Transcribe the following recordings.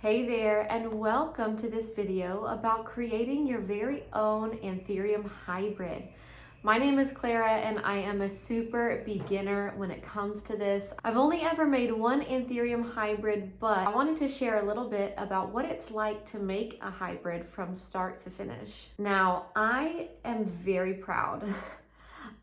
Hey there, and welcome to this video about creating your very own anthurium hybrid. My name is Clara and I am a super beginner when it comes to this. I've only ever made one anthurium hybrid, but I wanted to share a little bit about what it's like to make a hybrid from start to finish. Now, I am very proud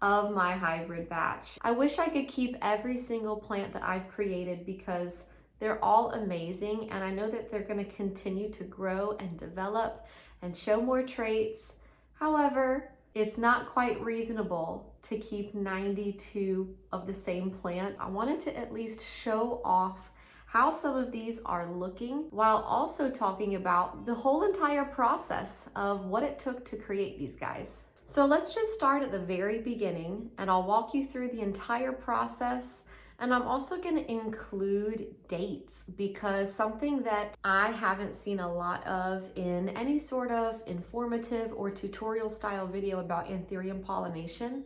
of my hybrid batch. I wish I could keep every single plant that I've created because they're all amazing, and I know that they're going to continue to grow and develop and show more traits. However, it's not quite reasonable to keep 92 of the same plant. I wanted to at least show off how some of these are looking while also talking about the whole entire process of what it took to create these guys. So let's just start at the very beginning and I'll walk you through the entire process. And I'm also going to include dates because something that I haven't seen a lot of in any sort of informative or tutorial style video about anthurium pollination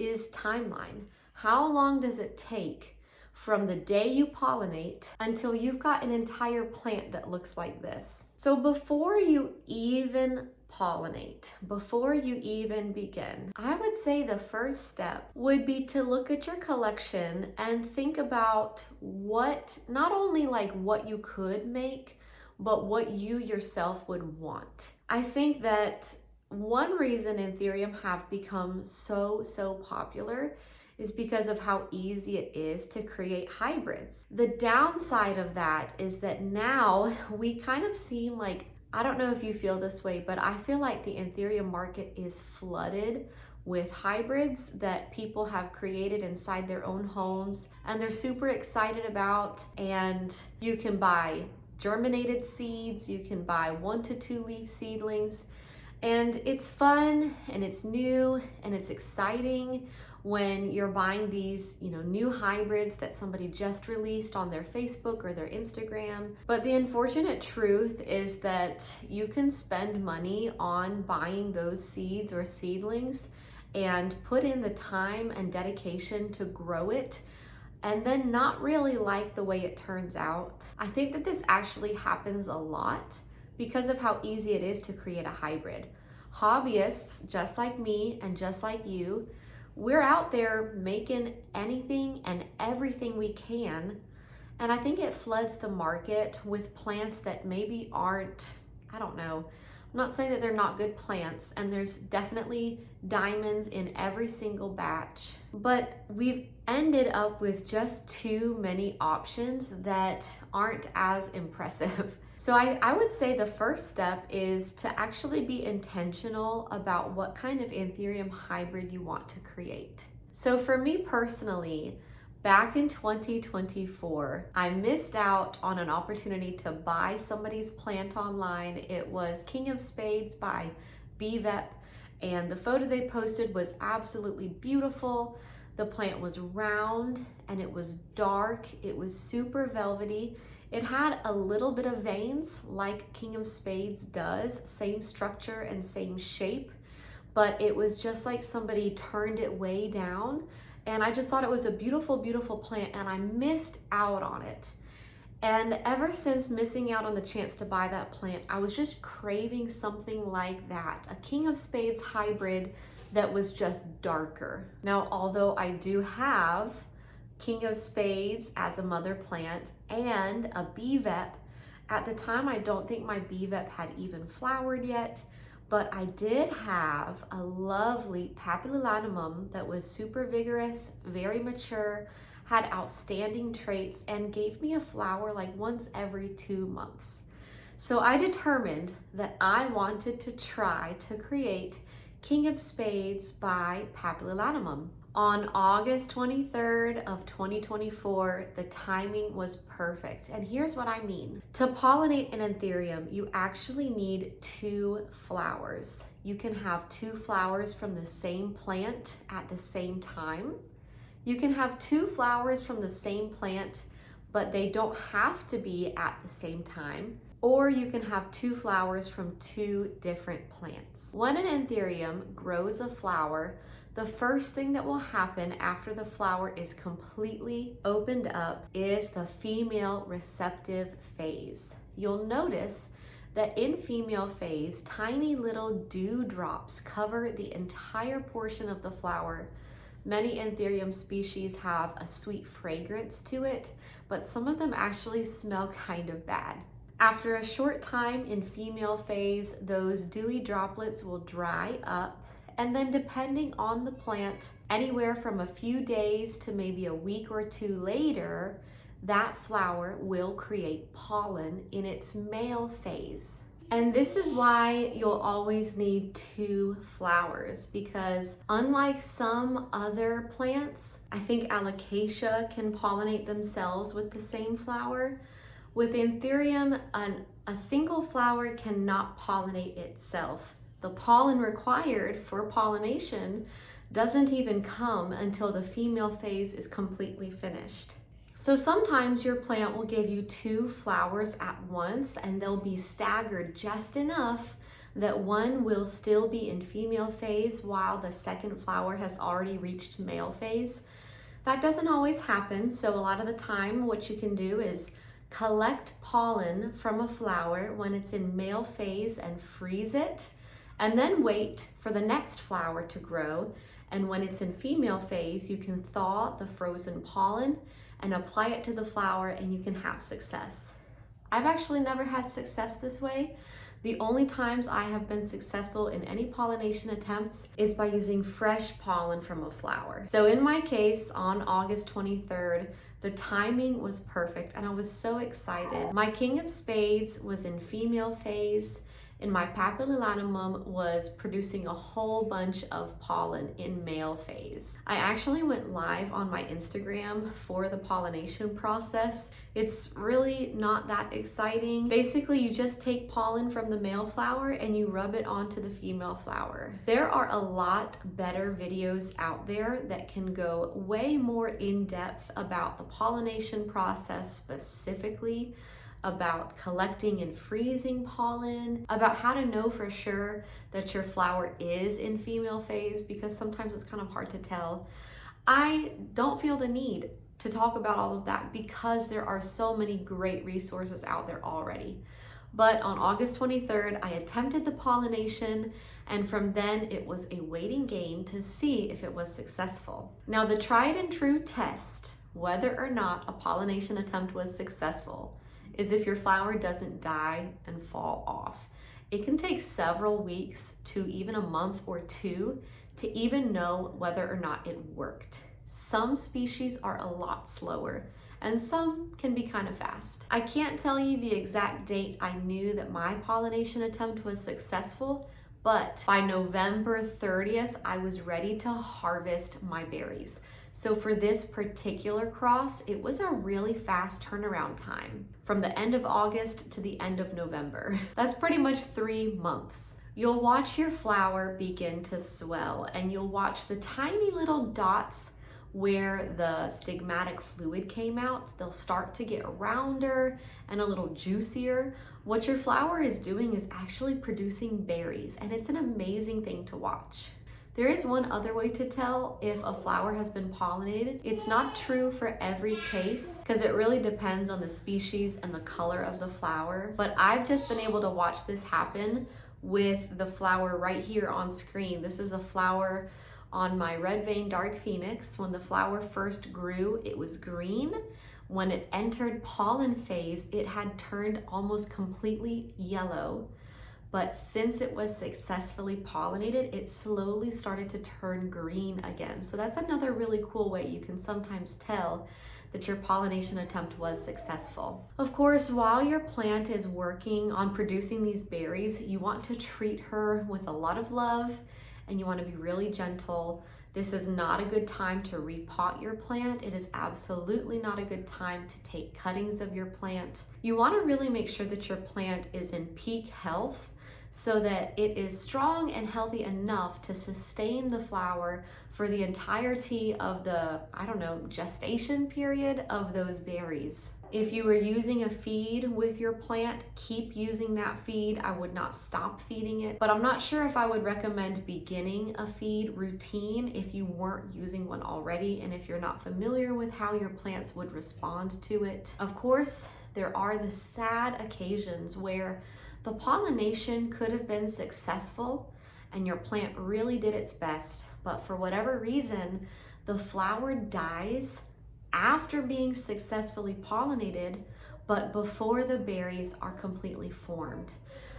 is timeline. How long does it take from the day you pollinate until you've got an entire plant that looks like this? So before you even pollinate, before you even begin, I would say the first step would be to look at your collection and think about what, not only like what you could make, but what you yourself would want. I think that one reason anthurium have become so popular is because of how easy it is to create hybrids. The downside of that is that now we kind of seem like, I don't know if you feel this way, but I feel like the anthurium market is flooded with hybrids that people have created inside their own homes and they're super excited about. And you can buy germinated seeds, you can buy 1 to 2 leaf seedlings, and it's fun and it's new and it's exciting when you're buying these, new hybrids that somebody just released on their Facebook or their Instagram. But the unfortunate truth is that you can spend money on buying those seeds or seedlings and put in the time and dedication to grow it and then not really like the way it turns out. I think that this actually happens a lot because of how easy it is to create a hybrid. Hobbyists, just like me and just like you, we're out there making anything and everything we can. And I think it floods the market with plants that maybe aren't, I don't know. I'm not saying that they're not good plants, and there's definitely diamonds in every single batch, but we've ended up with just too many options that aren't as impressive. So I would say the first step is to actually be intentional about what kind of anthurium hybrid you want to create. So for me personally, back in 2024, I missed out on an opportunity to buy somebody's plant online. It was King of Spades by BVEP, and the photo they posted was absolutely beautiful. The plant was round and it was dark. It was super velvety. It had a little bit of veins like King of Spades does, same structure and same shape, but it was just like somebody turned it way down. And I just thought it was a beautiful, beautiful plant, and I missed out on it. And ever since missing out on the chance to buy that plant, I was just craving something like that, a King of Spades hybrid that was just darker. Now, although I do have King of Spades as a mother plant and a BVEP, at the time I don't think my BVEP had even flowered yet, but I did have a lovely papillilanimum that was super vigorous, very mature, had outstanding traits, and gave me a flower like once every 2 months. So I determined that I wanted to try to create King of Spades by papillilanimum. On August 23rd of 2024, the timing was perfect. And here's what I mean. To pollinate an anthurium, you actually need 2 flowers. You can have 2 flowers from the same plant at the same time. You can have 2 flowers from the same plant, but they don't have to be at the same time. Or you can have 2 flowers from 2 different plants. When an anthurium grows a flower, the first thing that will happen after the flower is completely opened up is the female receptive phase. you'll notice that in female phase, tiny little dewdrops cover the entire portion of the flower. Many anthurium species have a sweet fragrance to it, but some of them actually smell kind of bad. After a short time in female phase, those dewy droplets will dry up, and then depending on the plant, anywhere from a few days to maybe a week or two later, that flower will create pollen in its male phase. And this is why you'll always need 2 flowers, because unlike some other plants, I think alocasia can pollinate themselves with the same flower. With anthurium, a single flower cannot pollinate itself. The pollen required for pollination doesn't even come until the female phase is completely finished. So sometimes your plant will give you 2 flowers at once, and they'll be staggered just enough that one will still be in female phase while the second flower has already reached male phase. That doesn't always happen, so a lot of the time what you can do is collect pollen from a flower when it's in male phase and freeze it, and then wait for the next flower to grow. And when it's in female phase, you can thaw the frozen pollen and apply it to the flower, and you can have success. I've actually never had success this way. The only times I have been successful in any pollination attempts is by using fresh pollen from a flower. So in my case, on August 23rd, the timing was perfect and I was so excited. My King of Spades was in female phase, and my Papillilaminum was producing a whole bunch of pollen in male phase. I actually went live on my Instagram for the pollination process. It's really not that exciting. Basically, you just take pollen from the male flower and you rub it onto the female flower. There are a lot better videos out there that can go way more in depth about the pollination process specifically, about collecting and freezing pollen, about how to know for sure that your flower is in female phase, because sometimes it's kind of hard to tell. I don't feel the need to talk about all of that because there are so many great resources out there already. But on August 23rd, I attempted the pollination, and from then it was a waiting game to see if it was successful. Now, the tried and true test whether or not a pollination attempt was successful is if your flower doesn't die and fall off. It can take several weeks to even a month or 2 to even know whether or not it worked. Some species are a lot slower, and some can be kind of fast. I can't tell you the exact date I knew that my pollination attempt was successful, but by November 30th, I was ready to harvest my berries. So for this particular cross, it was a really fast turnaround time from the end of August to the end of November. That's pretty much 3 months. You'll watch your flower begin to swell, and you'll watch the tiny little dots where the stigmatic fluid came out. They'll start to get rounder and a little juicier. What your flower is doing is actually producing berries, and it's an amazing thing to watch. There is one other way to tell if a flower has been pollinated. It's not true for every case because it really depends on the species and the color of the flower, but I've just been able to watch this happen with the flower right here on screen. This is a flower on my red vein dark phoenix. When the flower first grew, it was green. When it entered pollen phase, it had turned almost completely yellow. But since it was successfully pollinated, it slowly started to turn green again. So that's another really cool way you can sometimes tell that your pollination attempt was successful. Of course, while your plant is working on producing these berries, you want to treat her with a lot of love, and you want to be really gentle. This is not a good time to repot your plant. It is absolutely not a good time to take cuttings of your plant. You want to really make sure that your plant is in peak health so that it is strong and healthy enough to sustain the flower for the entirety of the, gestation period of those berries. If you were using a feed with your plant, keep using that feed. I would not stop feeding it, but I'm not sure if I would recommend beginning a feed routine if you weren't using one already and if you're not familiar with how your plants would respond to it. Of course, there are the sad occasions where the pollination could have been successful and your plant really did its best, but for whatever reason, the flower dies after being successfully pollinated, but before the berries are completely formed.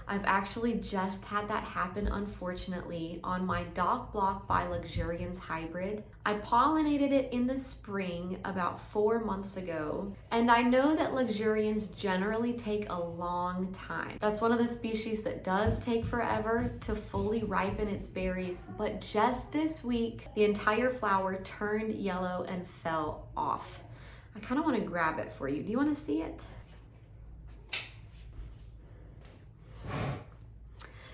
I've actually just had that happen, unfortunately, on my Dock Block by Luxurians hybrid. I pollinated it in the spring about 4 months ago, and I know that Luxurians generally take a long time. That's one of the species that does take forever to fully ripen its berries, but just this week, the entire flower turned yellow and fell off. I kind of want to grab it for you. Do you want to see it?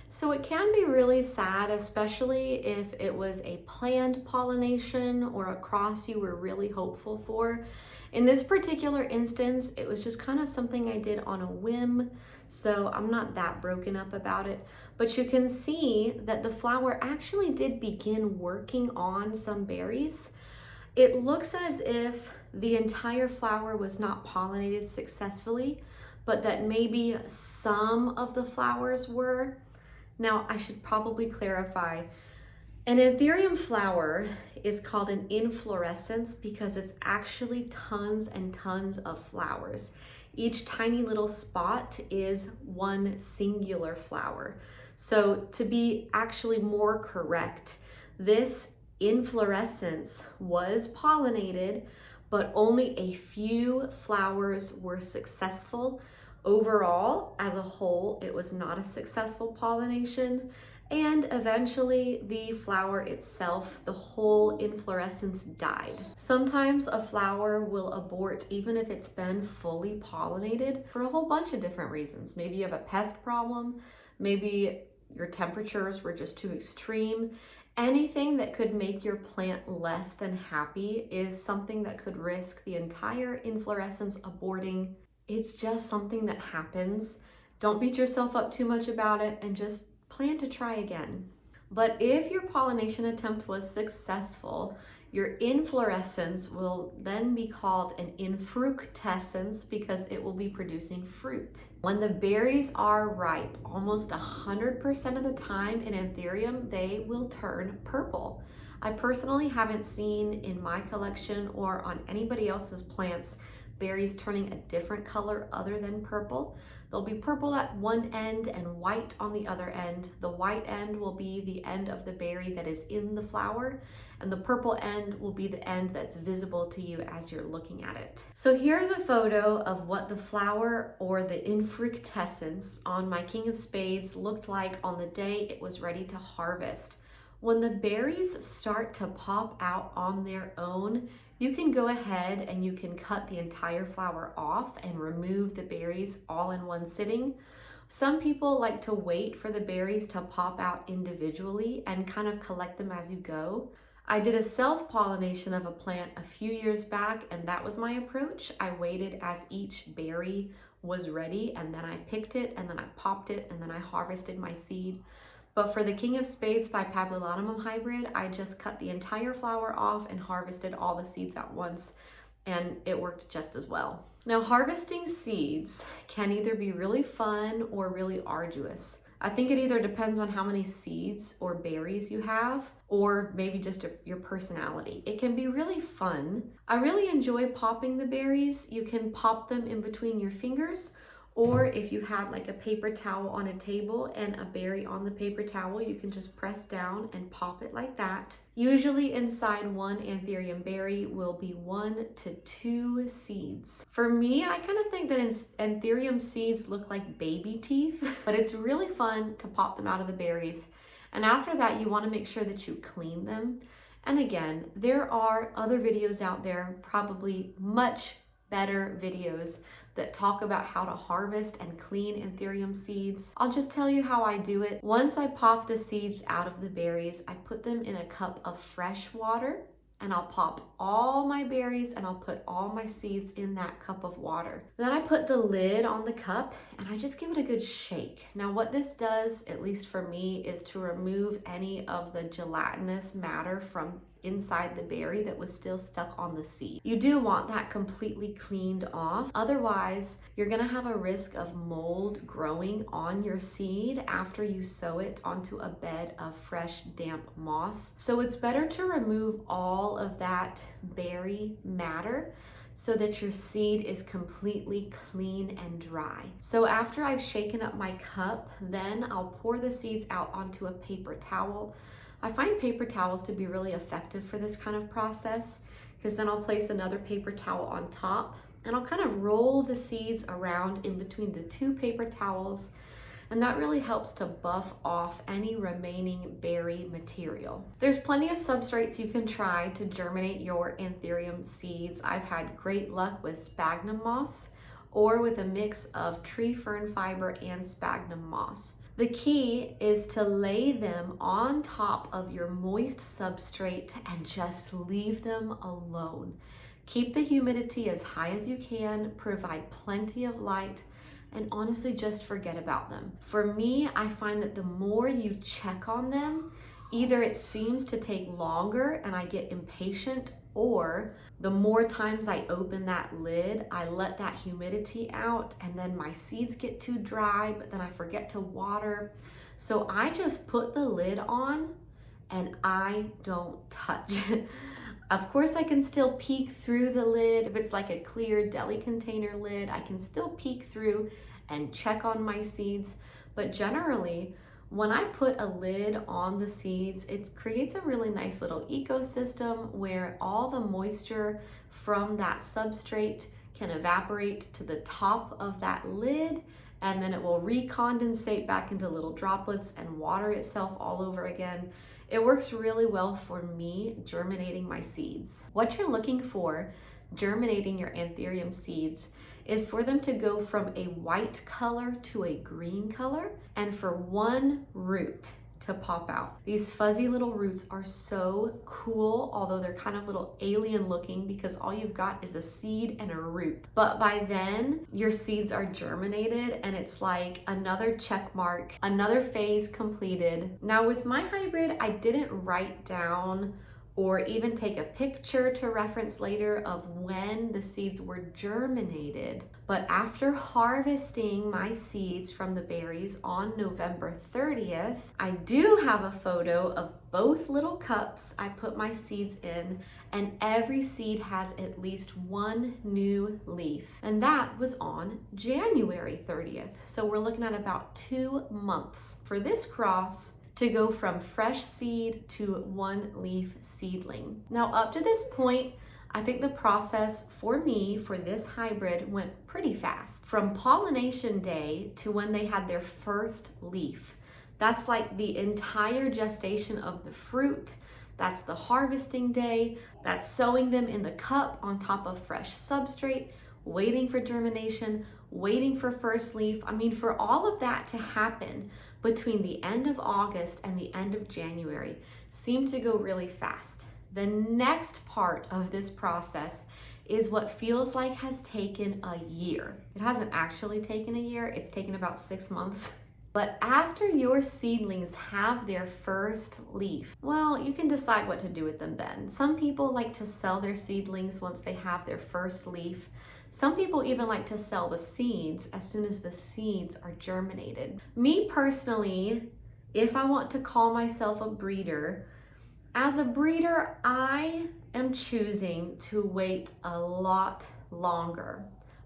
So it can be really sad, especially if it was a planned pollination or a cross you were really hopeful for. In this particular instance, it was just kind of something I did on a whim, so I'm not that broken up about it. But you can see that the flower actually did begin working on some berries. It looks as if the entire flower was not pollinated successfully, but that maybe some of the flowers were. Now, I should probably clarify, an anthurium flower is called an inflorescence because it's actually tons and tons of flowers. Each tiny little spot is one singular flower. So to be actually more correct, this inflorescence was pollinated, but only a few flowers were successful. Overall, as a whole, it was not a successful pollination, and eventually the flower itself, the whole inflorescence, died. Sometimes a flower will abort even if it's been fully pollinated for a whole bunch of different reasons. Maybe you have a pest problem, maybe your temperatures were just too extreme. Anything that could make your plant less than happy is something that could risk the entire inflorescence aborting. It's just something that happens. Don't beat yourself up too much about it and just plan to try again. But if your pollination attempt was successful, your inflorescence will then be called an infructescence because it will be producing fruit. When the berries are ripe, almost 100% of the time in anthurium, they will turn purple. I personally haven't seen in my collection or on anybody else's plants berries turning a different color other than purple. They'll be purple at one end and white on the other end. The white end will be the end of the berry that is in the flower, and the purple end will be the end that's visible to you as you're looking at it. So here's a photo of what the flower or the infructescence on my King of Spades looked like on the day it was ready to harvest. When the berries start to pop out on their own, you can go ahead and you can cut the entire flower off and remove the berries all in one sitting. Some people like to wait for the berries to pop out individually and kind of collect them as you go. I did a self-pollination of a plant a few years back, and that was my approach. I waited as each berry was ready, and then I picked it, and then I popped it, and then I harvested my seed. But for the King of Spades by Papillonomum hybrid, I just cut the entire flower off and harvested all the seeds at once, and it worked just as well. Now, harvesting seeds can either be really fun or really arduous. I think it either depends on how many seeds or berries you have, or maybe just your personality. It can be really fun. I really enjoy popping the berries. You can pop them in between your fingers, or if you had like a paper towel on a table and a berry on the paper towel, you can just press down and pop it like that. Usually inside one anthurium berry will be 1 to 2 seeds. For me, I kind of think that anthurium seeds look like baby teeth, but it's really fun to pop them out of the berries. And after that, you want to make sure that you clean them. And again, there are other videos out there, probably much better videos that talk about how to harvest and clean anthurium seeds. I'll just tell you how I do it. Once I pop the seeds out of the berries, I put them in a cup of fresh water, and I'll pop all my berries and I'll put all my seeds in that cup of water. Then I put the lid on the cup and I just give it a good shake. Now what this does, at least for me, is to remove any of the gelatinous matter from inside the berry that was still stuck on the seed. You do want that completely cleaned off. Otherwise, you're gonna have a risk of mold growing on your seed after you sow it onto a bed of fresh, damp moss. So it's better to remove all of that berry matter so that your seed is completely clean and dry. So after I've shaken up my cup, then I'll pour the seeds out onto a paper towel. I find paper towels to be really effective for this kind of process, because then I'll place another paper towel on top and I'll kind of roll the seeds around in between the two paper towels, and that really helps to buff off any remaining berry material. There's plenty of substrates you can try to germinate your anthurium seeds. I've had great luck with sphagnum moss or with a mix of tree fern fiber and sphagnum moss. The key is to lay them on top of your moist substrate and just leave them alone. Keep the humidity as high as you can, provide plenty of light, and honestly just forget about them. For me, I find that the more you check on them, either it seems to take longer and I get impatient, or the more times I open that lid, I let that humidity out and then my seeds get too dry, but then I forget to water. So I just put the lid on and I don't touch. Of course, I can still peek through the lid. If it's like a clear deli container lid, I can still peek through and check on my seeds. But generally, when I put a lid on the seeds, it creates a really nice little ecosystem where all the moisture from that substrate can evaporate to the top of that lid, and then it will recondensate back into little droplets and water itself all over again. It works really well for me germinating my seeds. What you're looking for germinating your anthurium seeds is for them to go from a white color to a green color, and for one root to pop out. These fuzzy little roots are so cool, although they're kind of little alien looking because all you've got is a seed and a root. But by then, your seeds are germinated and it's like another check mark, another phase completed. Now with my hybrid, I didn't write down or even take a picture to reference later of when the seeds were germinated. But after harvesting my seeds from the berries on November 30th, I do have a photo of both little cups I put my seeds in, and every seed has at least one new leaf. And that was on January 30th. So we're looking at about 2 months for this cross to go from fresh seed to one leaf seedling. Now up to this point, I think the process for me for this hybrid went pretty fast. From pollination day to when they had their first leaf. That's like the entire gestation of the fruit. That's the harvesting day. That's sowing them in the cup on top of fresh substrate, waiting for germination, waiting for first leaf. I mean, for all of that to happen between the end of August and the end of January seemed to go really fast. The next part of this process is what feels like has taken a year. It hasn't actually taken a year, it's taken about 6 months. But after your seedlings have their first leaf, well, you can decide what to do with them then. Some people like to sell their seedlings once they have their first leaf. Some people even like to sell the seeds as soon as the seeds are germinated. Me personally, if I want to call myself a breeder, as a breeder, I am choosing to wait a lot longer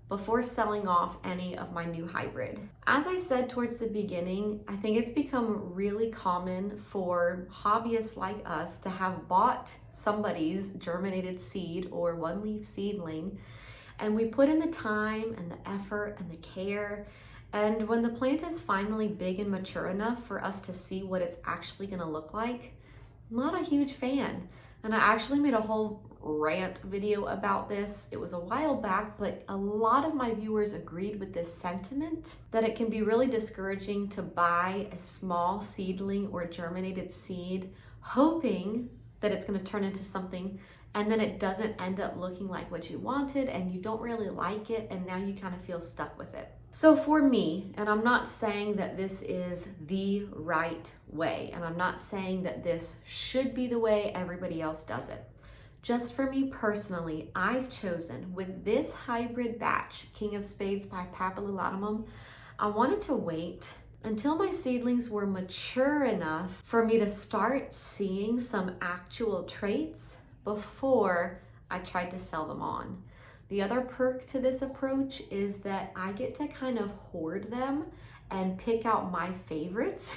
before selling off any of my new hybrid. As I said towards the beginning, I think it's become really common for hobbyists like us to have bought somebody's germinated seed or one leaf seedling, and we put in the time and the effort and the care, and when the plant is finally big and mature enough for us to see what it's actually gonna look like, I'm not a huge fan. And I actually made a whole rant video about this. It was a while back, but a lot of my viewers agreed with this sentiment, that it can be really discouraging to buy a small seedling or germinated seed, hoping that it's gonna turn into something, and then it doesn't end up looking like what you wanted and you don't really like it, and now you kind of feel stuck with it. So for me, and I'm not saying that this is the right way, and I'm not saying that this should be the way everybody else does it. Just for me personally, I've chosen with this hybrid batch, King of Spades by Papillotatum, I wanted to wait until my seedlings were mature enough for me to start seeing some actual traits before I tried to sell them on. The other perk to this approach is that I get to kind of hoard them and pick out my favorites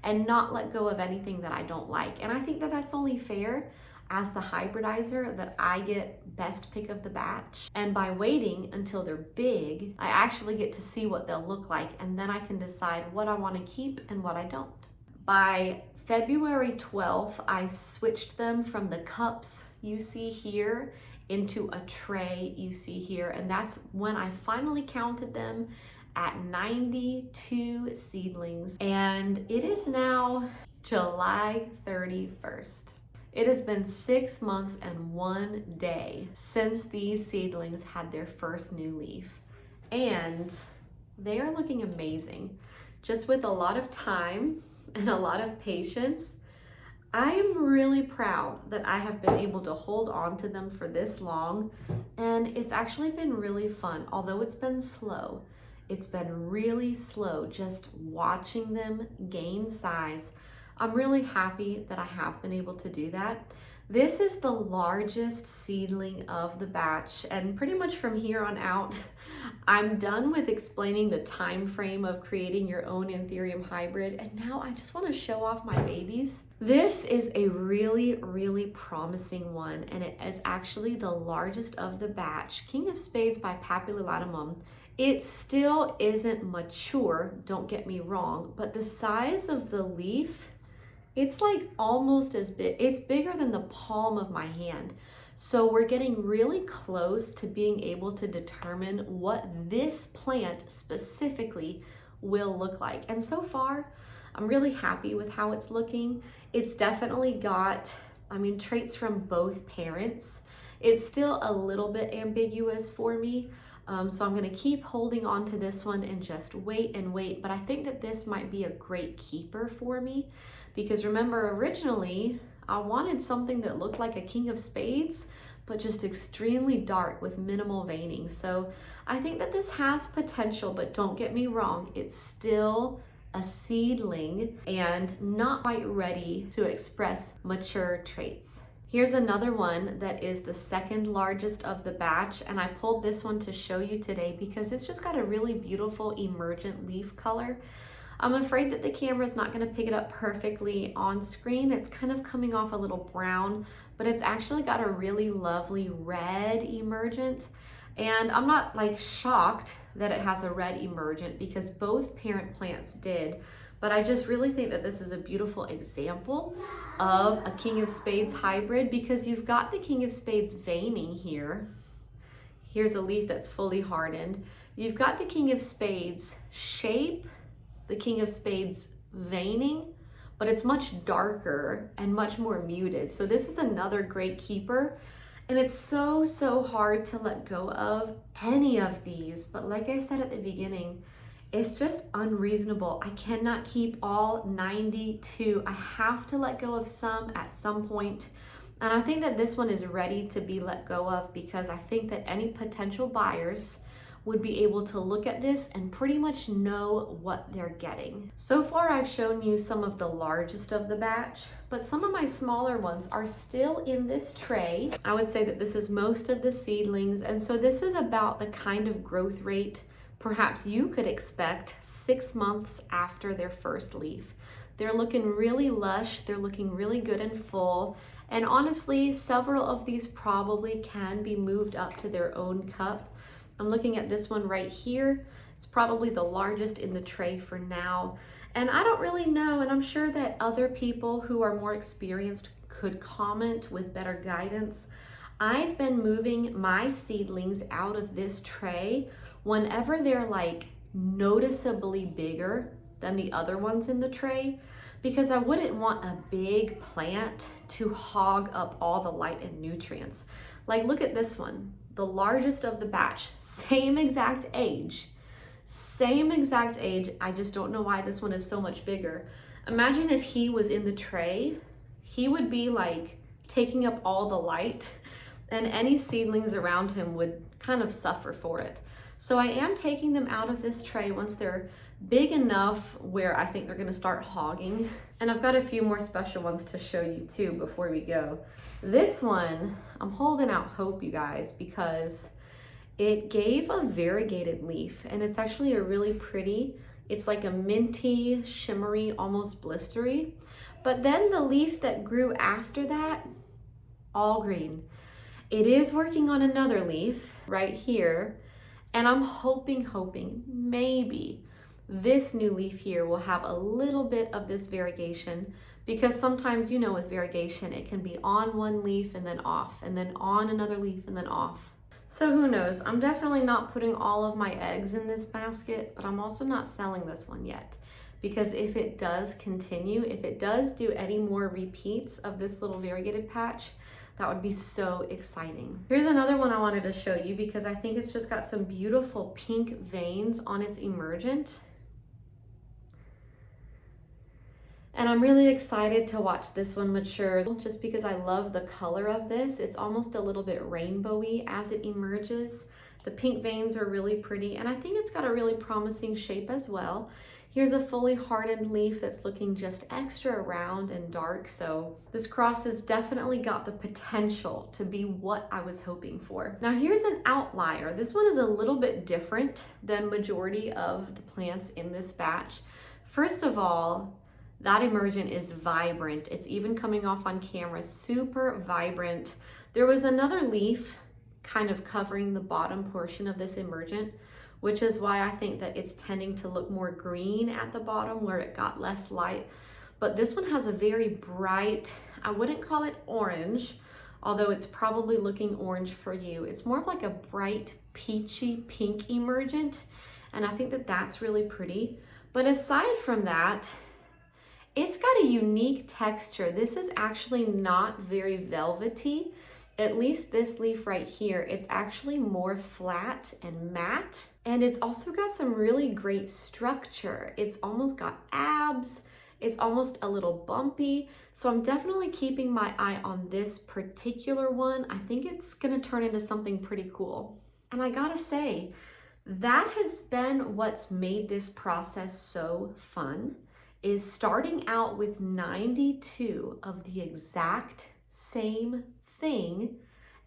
and not let go of anything that I don't like. And I think that that's only fair as the hybridizer, that I get best pick of the batch. And by waiting until they're big, I actually get to see what they'll look like, and then I can decide what I want to keep and what I don't. By February 12th, I switched them from the cups you see here into a tray you see here, and that's when I finally counted them at 92 seedlings, and it is now July 31st. It has been 6 months and 1 day since these seedlings had their first new leaf, and they are looking amazing. Just with a lot of time and a lot of patience, I am really proud that I have been able to hold on to them for this long, and it's actually been really fun. Although it's been slow, it's been really slow just watching them gain size. I'm really happy that I have been able to do that. This is the largest seedling of the batch, and pretty much from here on out, I'm done with explaining the time frame of creating your own anthurium hybrid, and now I just want to show off my babies. This is a really, really promising one, and it is actually the largest of the batch, King of Spades by Papillotatum. It still isn't mature, don't get me wrong, but the size of the leaf, it's like almost as big. It's bigger than the palm of my hand. So we're getting really close to being able to determine what this plant specifically will look like. And so far, I'm really happy with how it's looking. It's definitely got, traits from both parents. It's still a little bit ambiguous for me. So I'm gonna keep holding on to this one and just wait and wait. But I think that this might be a great keeper for me, because remember, originally I wanted something that looked like a King of Spades, but just extremely dark with minimal veining. So I think that this has potential, but don't get me wrong, it's still a seedling and not quite ready to express mature traits. Here's another one that is the second largest of the batch, and I pulled this one to show you today because it's just got a really beautiful emergent leaf color. I'm afraid that the camera is not going to pick it up perfectly on screen. It's kind of coming off a little brown, but it's actually got a really lovely red emergent. And I'm not like shocked that it has a red emergent because both parent plants did. But I just really think that this is a beautiful example of a King of Spades hybrid, because you've got the King of Spades veining here. Here's a leaf that's fully hardened. You've got the King of Spades shape, the King of Spades veining, but it's much darker and much more muted. So this is another great keeper. And it's so, so hard to let go of any of these. But like I said at the beginning, it's just unreasonable. I cannot keep all 92. I have to let go of some at some point. And I think that this one is ready to be let go of, because I think that any potential buyers would be able to look at this and pretty much know what they're getting. So far, I've shown you some of the largest of the batch, but some of my smaller ones are still in this tray. I would say that this is most of the seedlings. And so this is about the kind of growth rate perhaps you could expect 6 months after their first leaf. They're looking really lush, they're looking really good and full, and honestly, several of these probably can be moved up to their own cup. I'm looking at this one right here. It's probably the largest in the tray for now. And I don't really know, and I'm sure that other people who are more experienced could comment with better guidance. I've been moving my seedlings out of this tray whenever they're like noticeably bigger than the other ones in the tray, because I wouldn't want a big plant to hog up all the light and nutrients. Like, look at this one, the largest of the batch, same exact age, Same exact age, I just don't know why this one is so much bigger. Imagine if he was in the tray, he would be like taking up all the light, and any seedlings around him would kind of suffer for it. So I am taking them out of this tray once they're big enough where I think they're gonna start hogging. And I've got a few more special ones to show you too before we go. This one, I'm holding out hope, you guys, because it gave a variegated leaf, and it's actually a really pretty, it's like a minty, shimmery, almost blistery. But then the leaf that grew after that, all green. It is working on another leaf right here, and I'm hoping maybe this new leaf here will have a little bit of this variegation, because sometimes, you know, with variegation, it can be on one leaf and then off, and then on another leaf and then off. So who knows? I'm definitely not putting all of my eggs in this basket, but I'm also not selling this one yet, because if it does continue, if it does do any more repeats of this little variegated patch, that would be so exciting. Here's another one I wanted to show you because I think it's just got some beautiful pink veins on its emergent. And I'm really excited to watch this one mature just because I love the color of this. It's almost a little bit rainbowy as it emerges. The pink veins are really pretty, and I think it's got a really promising shape as well. Here's a fully hardened leaf that's looking just extra round and dark. So this cross has definitely got the potential to be what I was hoping for. Now here's an outlier. This one is a little bit different than majority of the plants in this batch. First of all, that emergent is vibrant. It's even coming off on camera, super vibrant. There was another leaf kind of covering the bottom portion of this emergent, which is why I think that it's tending to look more green at the bottom where it got less light. But this one has a very bright, I wouldn't call it orange, although it's probably looking orange for you. It's more of like a bright peachy pink emergent, and I think that that's really pretty. But aside from that, it's got a unique texture. This is actually not very velvety. At least this leaf right here, it's actually more flat and matte. And it's also got some really great structure. It's almost got abs. It's almost a little bumpy. So I'm definitely keeping my eye on this particular one. I think it's gonna turn into something pretty cool. And I gotta say, that has been what's made this process so fun, is starting out with 92 of the exact same thing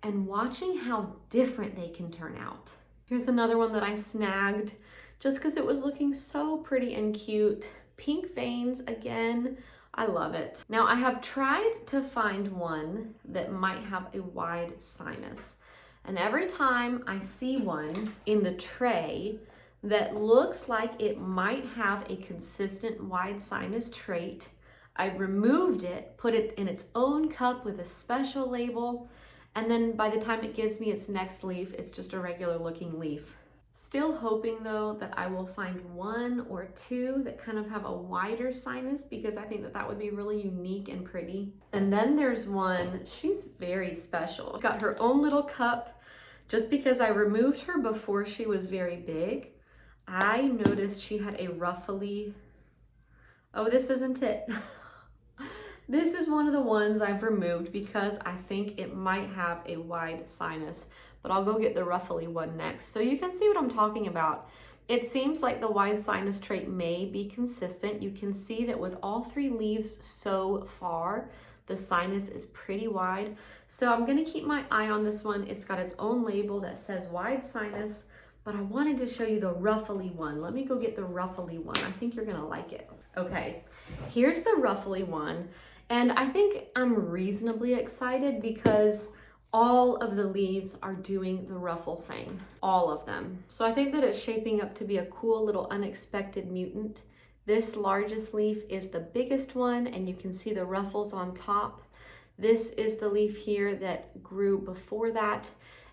and watching how different they can turn out. Here's another one that I snagged just because it was looking so pretty and cute. Pink veins again, I love it. Now I have tried to find one that might have a wide sinus, and every time I see one in the tray that looks like it might have a consistent wide sinus trait, I removed it, put it in its own cup with a special label, and then by the time it gives me its next leaf, it's just a regular looking leaf. Still hoping though that I will find one or two that kind of have a wider sinus, because I think that that would be really unique and pretty. And then there's one, she's very special. Got her own little cup. Just because I removed her before she was very big, I noticed she had a ruffly, oh, this isn't it. This is one of the ones I've removed because I think it might have a wide sinus, but I'll go get the ruffly one next. So you can see what I'm talking about. It seems like the wide sinus trait may be consistent. You can see that with all three leaves so far, the sinus is pretty wide. So I'm gonna keep my eye on this one. It's got its own label that says wide sinus, but I wanted to show you the ruffly one. Let me go get the ruffly one. I think you're gonna like it. Okay, here's the ruffly one. And I think I'm reasonably excited because all of the leaves are doing the ruffle thing, all of them. So I think that it's shaping up to be a cool little unexpected mutant. This largest leaf is the biggest one, and you can see the ruffles on top. This is the leaf here that grew before that,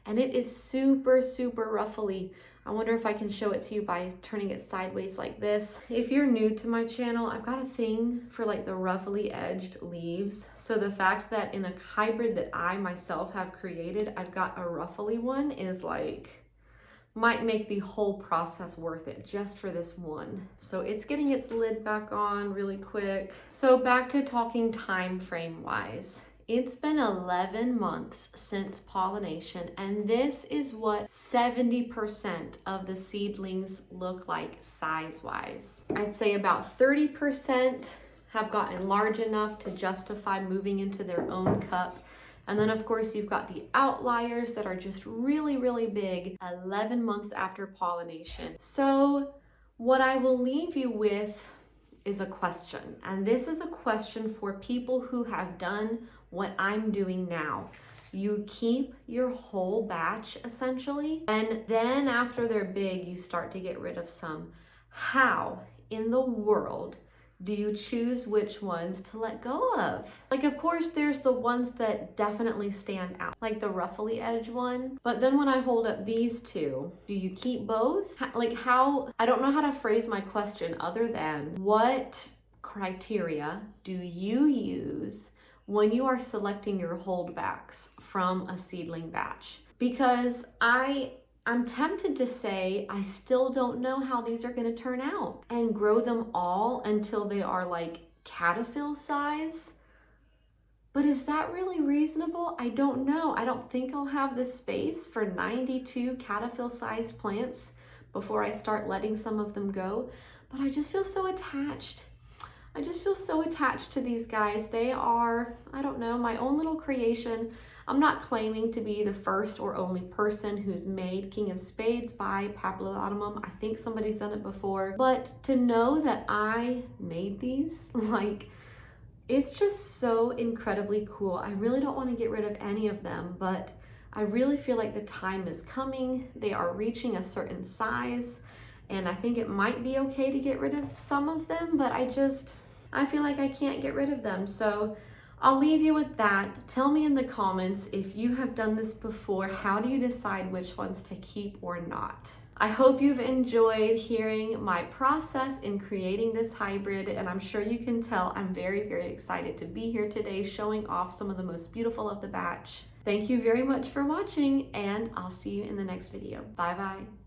and it is super, super ruffly. I wonder if I can show it to you by turning it sideways like this. If you're new to my channel, I've got a thing for like the ruffly edged leaves. So the fact that in a hybrid that I myself have created, I've got a ruffly one is like might make the whole process worth it just for this one. So it's getting its lid back on really quick. So back to talking time frame wise. It's been 11 months since pollination, and this is what 70% of the seedlings look like size-wise. I'd say about 30% have gotten large enough to justify moving into their own cup. And then of course you've got the outliers that are just really, really big 11 months after pollination. So what I will leave you with is a question. And this is a question for people who have done what I'm doing now. You keep your whole batch essentially, and then after they're big, you start to get rid of some. How in the world do you choose which ones to let go of? Like, of course, there's the ones that definitely stand out, like the ruffly edge one. But then when I hold up these two, do you keep both? Like how, I don't know how to phrase my question other than what criteria do you use when you are selecting your holdbacks from a seedling batch? Because I'm tempted to say I still don't know how these are going to turn out and grow them all until they are like caterpillar size. But is that really reasonable? I don't know. I don't think I'll have the space for 92 caterpillar sized plants before I start letting some of them go. But I just feel so attached. I just feel so attached to these guys. They are, I don't know, my own little creation. I'm not claiming to be the first or only person who's made King of Spades by Papillotomum. I think somebody's done it before. But to know that I made these, like, it's just so incredibly cool. I really don't want to get rid of any of them, but I really feel like the time is coming. They are reaching a certain size, and I think it might be okay to get rid of some of them, but I feel like I can't get rid of them. So I'll leave you with that. Tell me in the comments if you have done this before. How do you decide which ones to keep or not? I hope you've enjoyed hearing my process in creating this hybrid, and I'm sure you can tell I'm very, very excited to be here today showing off some of the most beautiful of the batch. Thank you very much for watching, and I'll see you in the next video. Bye bye.